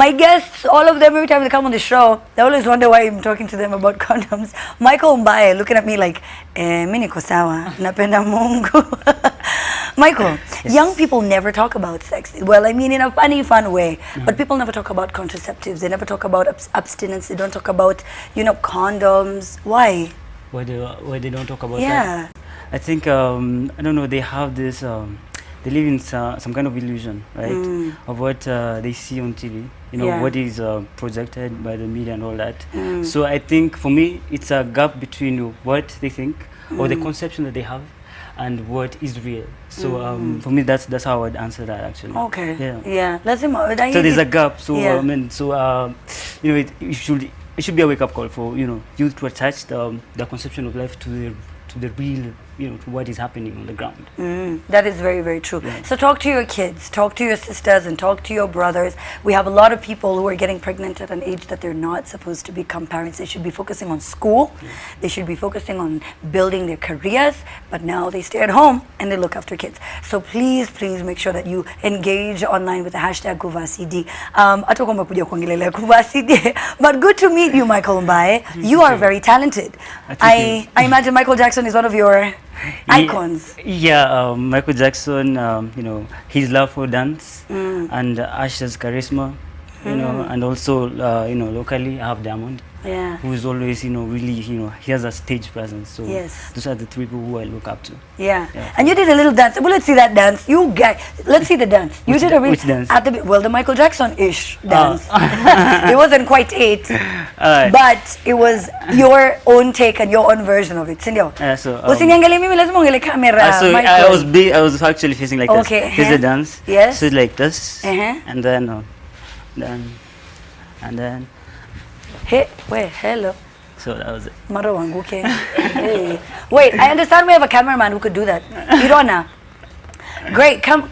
My guests, all of them, every time they come on the show, they always wonder why I'm talking to them about condoms. Michael Mbai looking at me like, mi niko sawa, napenda Mungu. Michael, Yes. young people never talk about sex. Well, I mean in a funny, fun way. But people never talk about contraceptives. They never talk about abstinence. They don't talk about, condoms. Why? Why they don't talk about Yeah. that? I think I don't know. They have this. They live in some kind of illusion, right? Of what they see on TV. Yeah. What is projected by the media and all that. So I think for me, it's a gap between what they think or the conception that they have and what is real. So for me, that's how I'd answer that actually. Okay. Yeah. Yeah. Let's So there's a gap. So Yeah. it should be a wake up call for youth to attach the conception of life to the real, to what is happening on the ground. That is very, very true. Yeah. So talk to your kids, talk to your sisters, and talk to your brothers. We have a lot of people who are getting pregnant at an age that they're not supposed to become parents. They should be focusing on school. They should be focusing on building their careers. But now they stay at home and they look after kids. So please, please make sure that you engage online with the hashtag #KuvaCD. Hata kama kuja kuongelelea KuvaCD. But good to meet you, Michael Mbai. You are very talented. I imagine Michael Jackson is one of your icons. Yeah, Michael Jackson, his love for dance and Asha's charisma, and also, locally I have Diamond, Yeah. who is always, really, he has a stage presence. So Yes. those are the three people who I look up to. Yeah. Yeah. And you did a little dance. Well, let's see that dance. You guys, let's see the dance. You did a really which dance? the Michael Jackson-ish dance. It wasn't quite it, Alright. but it was your own take and your own version of it. Sindio? So Usiniangalie mimi, lazima uangalie camera. so Michael. I was actually facing like Okay, this. Here's the dance. Yes. So like this, Uh-huh. and then, and then. Hey, wait, hello. So that was it. Maro wangu, okay. Hey. Wait, I understand we have a cameraman who could do that. Irona. Great, come.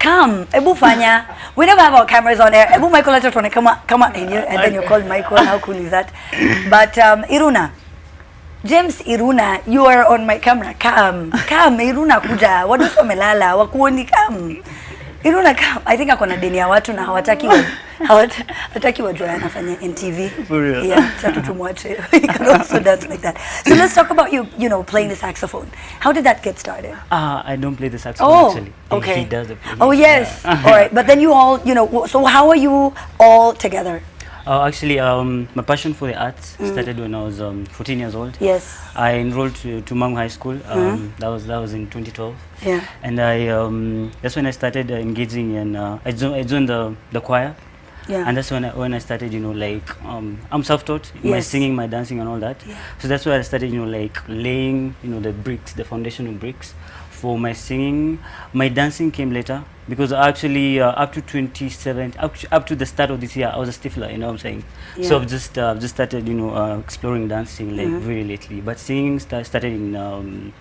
Ebu fanya. We never have our cameras on air. Ebu Michael, let's try. Come on. And then you call Michael. How cool is that? But Iruna. James Iruna, you are on my camera. Come, Iruna kuja. Wadu wamelala, wakuoni come. Iruna come. I think akona deni ya watu na hawataki wajue anafanya NTV. For real? Yeah, tatu tumwache. You can also dance like that. So let's talk about you playing the saxophone. How did that get started? I don't play the saxophone actually. Okay. He does the play. Oh yes. Yeah. All right. But then you all, so how are you all together? Actually, my passion for the arts started when I was 14 years old. Yes. I enrolled to Mangu High School. That was in 2012. Yeah. And that's when I started engaging in. I joined the choir. Yeah. And that's when I started, I'm self-taught in my Yes. singing, my dancing, and all that. Yeah. So that's why I started, laying, the bricks, the foundational bricks for my singing. My dancing came later because actually up to 27, up to the start of this year, I was a stifler. You know what I'm saying? Yeah. So I've just started, exploring dancing very lately. But singing started in.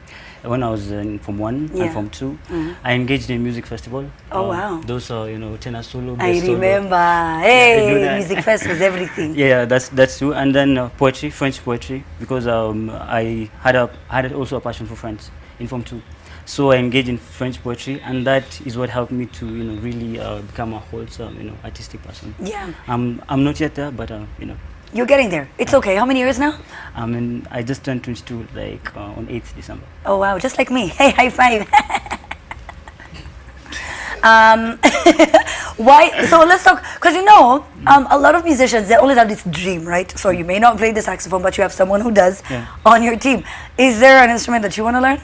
When I was in Form 1 Yeah. and Form 2, I engaged in music festival. Oh, wow. Those are, tenor solo, I bass solo. remember. I do Hey, that. music fest was everything. Yeah, that's true. And then poetry, French poetry, because I had also a passion for French in Form 2. So I engaged in French poetry, and that is what helped me to really become a wholesome artistic person. Yeah. I'm not yet there, but You're getting there. It's okay. How many years now? I just turned 22 on 8th December. Oh wow, just like me. Hey, high five. Why? So let's talk, because a lot of musicians, they always have this dream, right? So you may not play the saxophone, but you have someone who does on your team. Is there an instrument that you want to learn?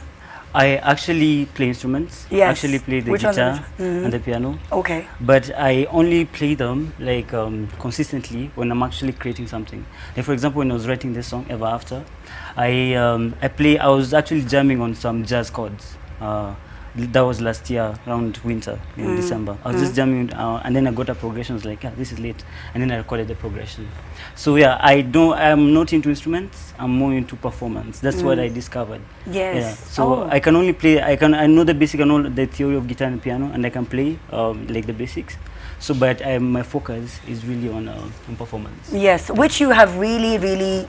I actually play instruments. Yes. I actually play the Which ones are guitar and the piano. Okay. But I only play them consistently when I'm actually creating something. Like for example, when I was writing this song Ever After, I was actually jamming on some jazz chords. That was last year around winter in December. I was just jamming, and then I got a progression. I was like, yeah, this is late, and then I recorded the progression. So yeah, I'm not into instruments. I'm more into performance. That's what I discovered. Yes. Yeah. So I can only play. I know the basic. I know the theory of guitar and piano, and I can play like the basics. So, but my focus is really on performance. Yes, which you have really, really,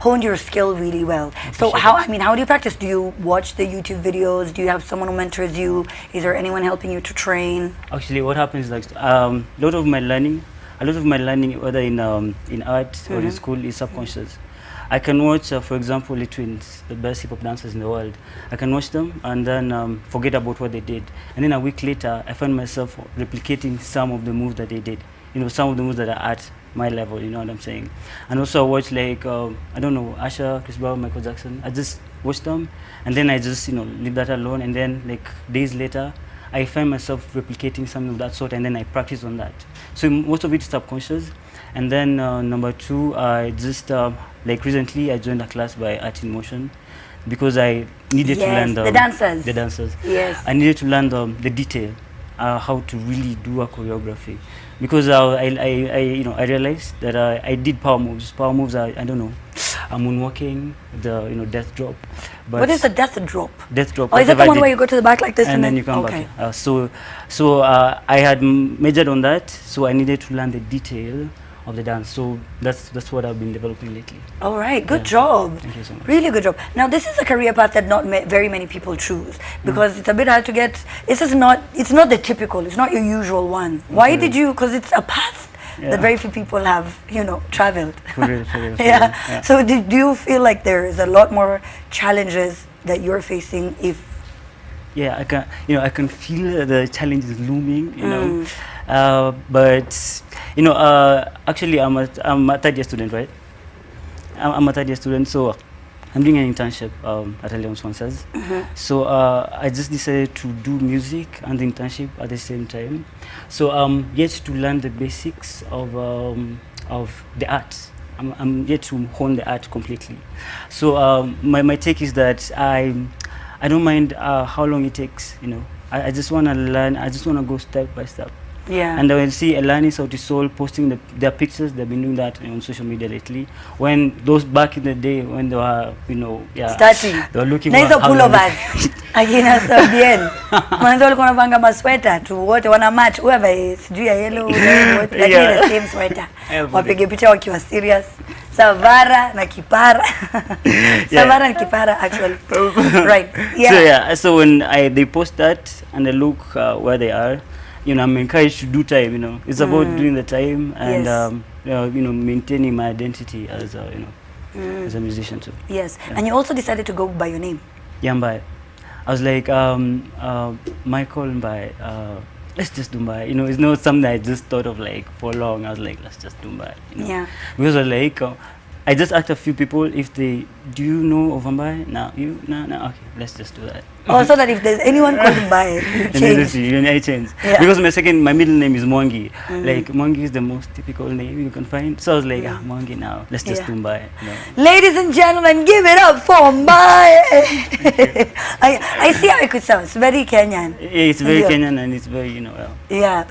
honed your skill really well. So how do you practice? Do you watch the YouTube videos? Do you have someone who mentors you? Is there anyone helping you to train? Actually, what happens is a lot of my learning, a lot of my learning, whether in art or in school, is subconscious. I can watch, for example, the Twins, the best hip hop dancers in the world. I can watch them and then forget about what they did. And then a week later, I find myself replicating some of the moves that they did. You know, some of the moves that are at my level, you know what I'm saying? And also I watch like, I don't know, Usher, Chris Brown, Michael Jackson. I just watch them and then I just, you know, leave that alone. And then like days later, I find myself replicating something of that sort and then I practice on that. So most of it is subconscious. And then number two, I just, like recently I joined a class by Art in Motion because I needed to learn the dancers. The dancers. Yes. I needed to learn the detail, how to really do a choreography. Because I you know, I realized that I did power moves. Power moves are, I don't know, moonwalking, the, you know, death drop. But what is the death drop? Death drop. Oh, is that the one where you go to the back like this and then you come back? So I had majored on that, so I needed to learn the detail of the dance. So that's what I've been developing lately. All right, good job. Thank you so much. Really good job. Now this is a career path that not very many people choose because it's a bit hard to get. It's not the typical. It's not your usual one. Why did you? Because it's a path that very few people have, you know, traveled. For real, for real. Yeah. So do you feel like there is a lot more challenges that you're facing if? Yeah, I can feel the challenges looming, you know. But you know, actually, I'm a third year student, right? I'm a third year student, so I'm doing an internship at Leon Sponsors. So I just decided to do music and the internship at the same time. So I'm yet to learn the basics of the art. I'm yet to hone the art completely. So my take is that I don't mind how long it takes. You know, I just want to learn. I just want to go step by step. Yeah. And when I see Elani Sauti Soul posting their pictures, they've been doing that on social media lately. When those back in the day when they were, you know, starting, they were looking for pullovers. Akina Sabiel. Mwanzo walikuwa wanavanga masweta tu wote wana match whoever is juu ya yellow wote lakini the same sweater. Wapige picha wakiwa serious. Savara na Kipara. Savara and Kipara actually. Right. Yeah. So when they post that and they look where they are, you know, I'm encouraged to do time. You know, it's about doing the time and you know, maintaining my identity as a, you know, as a musician too. Yes, and you also decided to go by your name. Yeah, Mbai. I was like, Michael Mbai. Let's just do Mbai. You know, it's not something I just thought of like for long. I was like, let's just do Mbai. You know? Yeah. Because I was like, I just asked a few people if they, do you know of Mbai? No, okay, let's just do that. Oh, so that if there's anyone called Mbai, you change. Yeah. Because my middle name is Mwangi. Like Mwangi is the most typical name you can find. So I was like, Mwangi now. Let's just do Mbai. You know? Ladies and gentlemen, give it up for Mbai. I see how it could sound. It's very Kenyan. Yeah, it's very Kenyan and it's very, you know, yeah,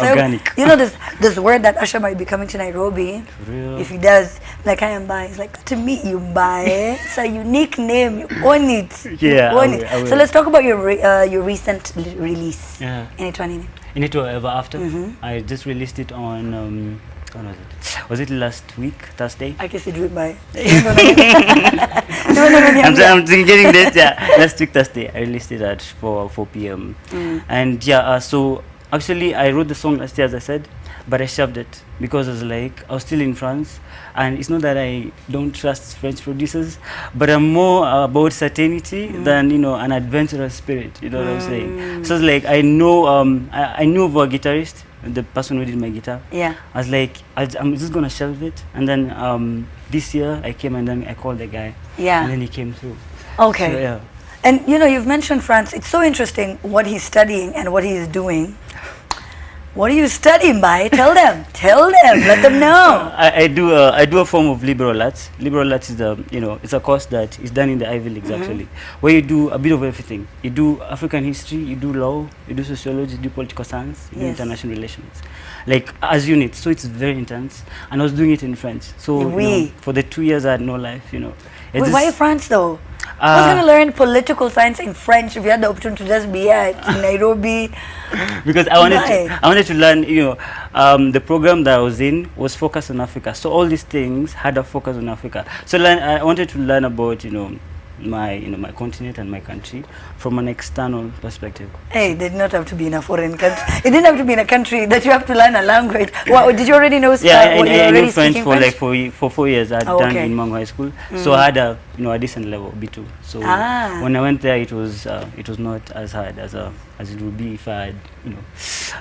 organic. You know, this word that Usher might be coming to Nairobi. For real. If he does, like I am Mbai, it's like, to meet you Mbai. It's a unique name. You own it. Yeah, you own it. I will. So let's talk about your recent release. Yeah. In it Ever After. I just released it on when was it? Was it last week, Thursday? I guess you do it by. I'm getting this. Yeah, last week Thursday I released it at 4 p.m. And so actually I wrote the song last year, as I said, but I shelved it because I was like, I was still in France, and it's not that I don't trust French producers, but I'm more about certainty than, you know, an adventurous spirit. You know what I'm saying? So it's like I know I knew of a guitarist, the person who did my guitar. Yeah. I was like, I'm just gonna shelve it, and then this year I came and then I called the guy. Yeah. And then he came through. Okay. So, yeah. And you know, you've mentioned France. It's so interesting what he's studying and what he's doing. What are you studying by? Tell them, let them know. I do a form of liberal arts. Liberal arts is it's a course that is done in the Ivy Leagues actually, where you do a bit of everything. You do African history, you do law, you do sociology, you do political science, you do international relations, like as units. So it's very intense. And I was doing it in French. So for the 2 years I had no life. You know. Wait, why France though? I was going to learn political science in French if you had the opportunity to just be at Nairobi. Because I wanted to learn, the program that I was in was focused on Africa. So all these things had a focus on Africa. So I wanted to learn about, my my continent and my country from an external perspective. Hey, it did not have to be in a foreign country. It didn't have to be in a country that you have to learn a language. Well, did you already know? Yeah, what, I knew French for French? like for 4 years. I'd Oh, done okay. in Mbango High School, so I had a decent level B2. So when I went there, it was not as hard as it would be if I had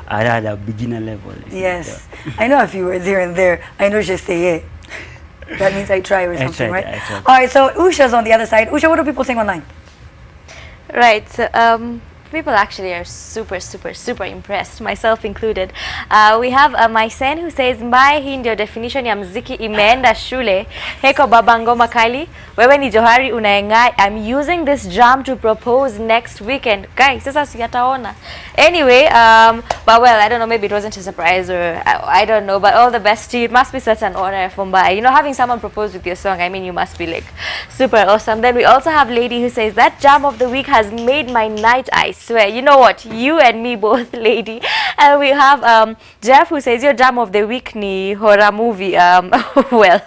I had a beginner level. Yes, I know a few words here and there. I know just say it. That means I try or something, right? I tried. All right, so Usha's on the other side. Usha, what are people saying online? Right. So, people actually are super impressed, myself included. We have Maisen who says Mbai, hii ndio definition ya mziki imeenda shule. Heko baba ngoma kali. Wewe ni Johari unaenga. I'm using this jam to propose next weekend. Guys, sasa siyataona. Anyway, but well, I don't know, maybe it wasn't a surprise or I don't know, but all the best to you. It must be such an honor for Mbai. You know, having someone propose with your song, I mean, you must be like super awesome. Then we also have Lady who says that jam of the week has made my night, I swear. You know what? You and me both, Lady. And we have Jeff who says your jam of the week ni horror movie. Well,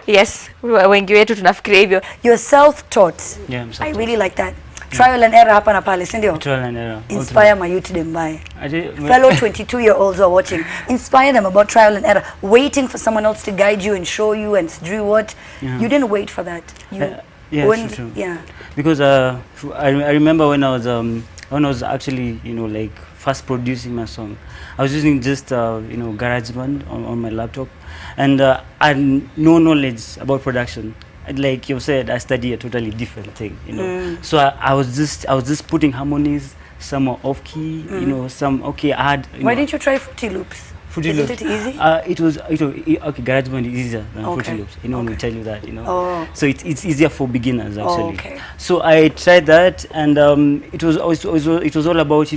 yes, wengi wetu tunafikiria hivyo. You're self-taught. Yeah, I'm I really like that. Trial and error hapa na pale, si ndio? Trial and error. Inspire my youth today, Mbai. Okay. Fellow 22-year-olds who are watching, inspire them about trial and error. Waiting for someone else to guide you and show you and do what. You didn't wait for that. You yeah, true. Yeah. Because I remember when I was actually like first producing my song, I was using just GarageBand on my laptop, and I had no knowledge about production. Like you said, I study a totally different thing, So I was just putting harmonies, some are off key, some okay. I had. Why didn't you try Fruity Loops? Isn't it easy? It was okay. GarageBand is easier than Fruity Loops. Will tell you that. Oh. So it's easier for beginners actually. Oh, okay. So I tried that, and it was all about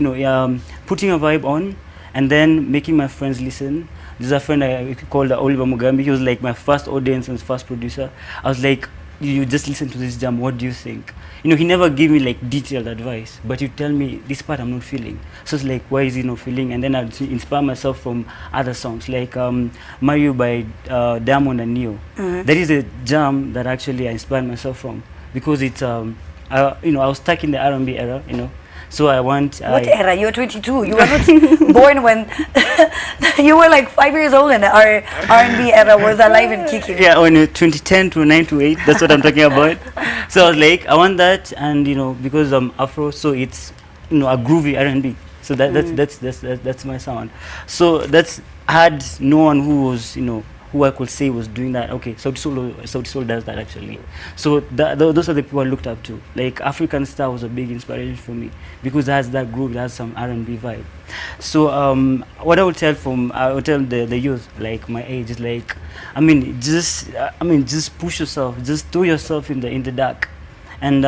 putting a vibe on, and then making my friends listen. There's a friend I called Oliver Mugambi. He was like my first audience and first producer. I was like, you just listen to this jam, what do you think? He never gave me like detailed advice, but you tell me this part I'm not feeling. So it's like, why is he not feeling? And then I'd inspire myself from other songs like Mario by Diamond and Neo. That is a jam that actually I inspired myself from, because it's I was stuck in the R&B era, So I want. What era? You're 22. You were not born when you were like 5 years old, and our R&B era was alive and kicking. Yeah, when 2010 to 9 to 8. That's what I'm talking about. So I was like, I want that, and because I'm Afro, so it's a groovy R&B. So that's my sound. So I had no one who was who I could say was doing that. Okay, Sauti Sol does that actually. So those are the people I looked up to. Like African Star was a big inspiration for me, because it has that groove, it has some R&B vibe. So what I would tell the youth like my age is like, just push yourself, just throw yourself in the dark, and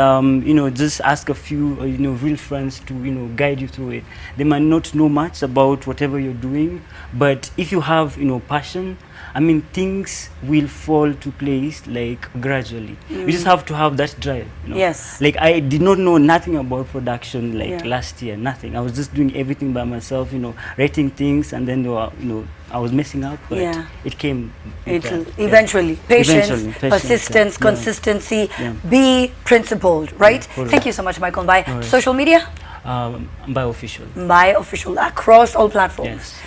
just ask a few real friends to guide you through it. They might not know much about whatever you're doing, but if you have passion, things will fall to place like gradually. You just have to have that drive. Yes. Like I did not know nothing about production last year, nothing. I was just doing everything by myself, writing things, and then I was messing up, but it came. Eventually. Patience, persistence, consistency, be principled, right? Thank you so much, Michael. Mbai. Social media? Mbai Official. Mbai Official across all platforms. Yes.